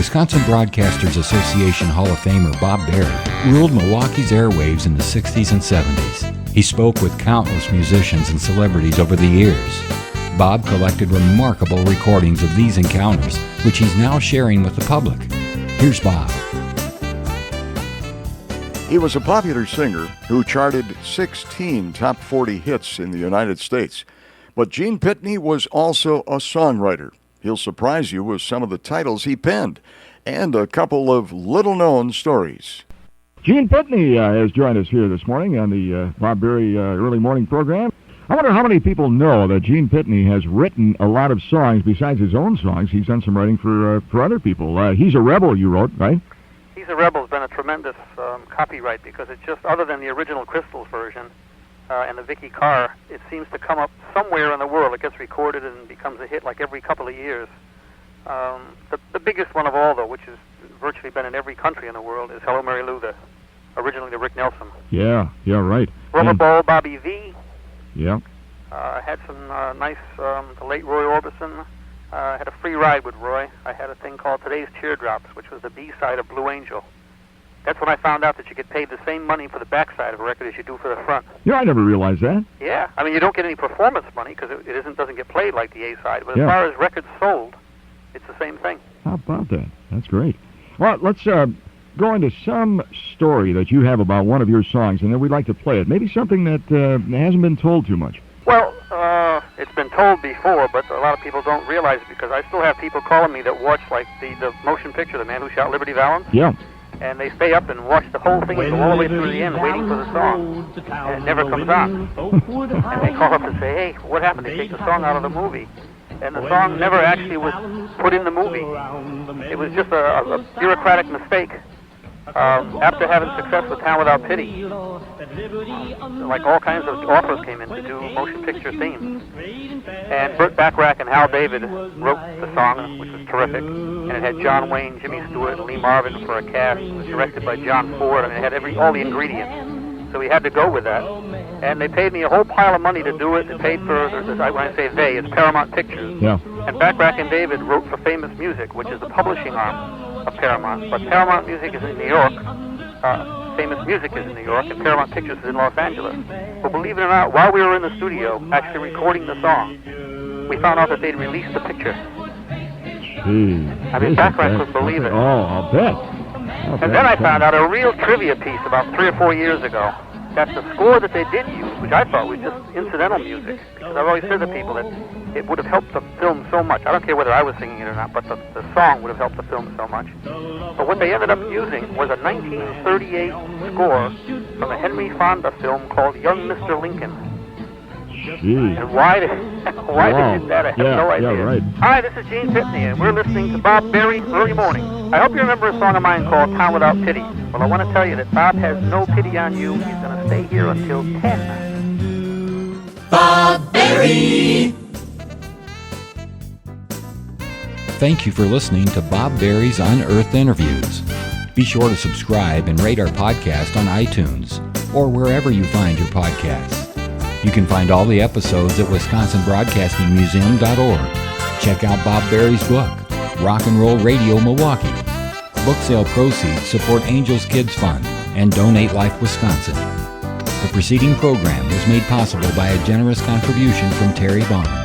Wisconsin Broadcasters Association Hall of Famer Bob Berry ruled Milwaukee's airwaves in the 60s and 70s. He spoke with countless musicians and celebrities over the years. Bob collected remarkable recordings of these encounters, which he's now sharing with the public. Here's Bob. He was a popular singer who charted 16 top 40 hits in the United States. But Gene Pitney was also a songwriter. He'll surprise you with some of the titles he penned and a couple of little-known stories. Gene Pitney has joined us here this morning on the Bob Berry Early Morning program. I wonder how many people know that Gene Pitney has written a lot of songs besides his own songs. He's done some writing for other people. He's a Rebel, you wrote, right? He's a Rebel has been a tremendous copyright because it's just, other than the original Crystals version and the Vicky Carr, it seems to come up somewhere in the world. It gets recorded and becomes a hit like every couple of years. The biggest one of all, though, which has virtually been in every country in the world, is Hello Mary Lou, originally the Rick Nelson. Yeah, right. Rubber Ball, Bobby V. Yeah. Had some nice, the late Roy Orbison. Had a free ride with Roy. I had a thing called Today's Teardrops, which was the B-side of Blue Angel. That's when I found out that you get paid the same money for the backside of a record as you do for the front. Yeah, I never realized that. Yeah, I mean, you don't get any performance money because it doesn't get played like the A-side. But yeah, as far as records sold, it's the same thing. How about that? That's great. Well, let's go into some story that you have about one of your songs, and then we'd like to play it. Maybe something that hasn't been told too much. Well, it's been told before, but a lot of people don't realize it because I still have people calling me that watch, like, the motion picture, The Man Who Shot Liberty Valance. Yeah. And they stay up and watch the whole thing and go all the way through the end waiting for the song. And it never comes on. And they call up and say, hey, what happened? They take the song out of the movie. And the song never actually was put in the movie. It was just a bureaucratic mistake. After having success with Town Without Pity, like all kinds of offers came in to do motion picture themes. And Burt Bacharach and Hal David wrote the song, which was terrific. And it had John Wayne, Jimmy Stewart, and Lee Marvin for a cast. It was directed by John Ford. I mean, it had all the ingredients. So we had to go with that. And they paid me a whole pile of money to do it. They paid for, when I say they, it's Paramount Pictures. Yeah. And Bacharach and David wrote for Famous Music, which is the publishing arm of Paramount. But Paramount Music is in New York. Famous Music is in New York, and Paramount Pictures is in Los Angeles. Well, believe it or not, while we were in the studio actually recording the song, we found out that they'd released the picture. Gee, I mean, Bacharach couldn't believe it. Oh, I'll bet. And then I found out a real trivia piece about 3 or 4 years ago, that the score that they did use, which I thought was just incidental music, because I've always said to people that it would have helped the film so much. I don't care whether I was singing it or not, but the song would have helped the film so much. But what they ended up using was a 1938 score from a Henry Fonda film called Young Mr. Lincoln. Gee. And why they did that, I have no idea. Yeah, right. Hi, this is Gene Pitney, and we're listening to Bob Berry Early Morning. I hope you remember a song of mine called Town Without Pity. Well, I want to tell you that Bob has no pity on you. He's going to stay here until 10. Bob Berry. Thank you for listening to Bob Berry's Unearthed Interviews. Be sure to subscribe and rate our podcast on iTunes or wherever you find your podcasts. You can find all the episodes at WisconsinBroadcastingMuseum.org. Check out Bob Berry's book, Rock and Roll Radio Milwaukee. Book sale proceeds support Angels Kids Fund and Donate Life Wisconsin. The preceding program was made possible by a generous contribution from Terry Barnes.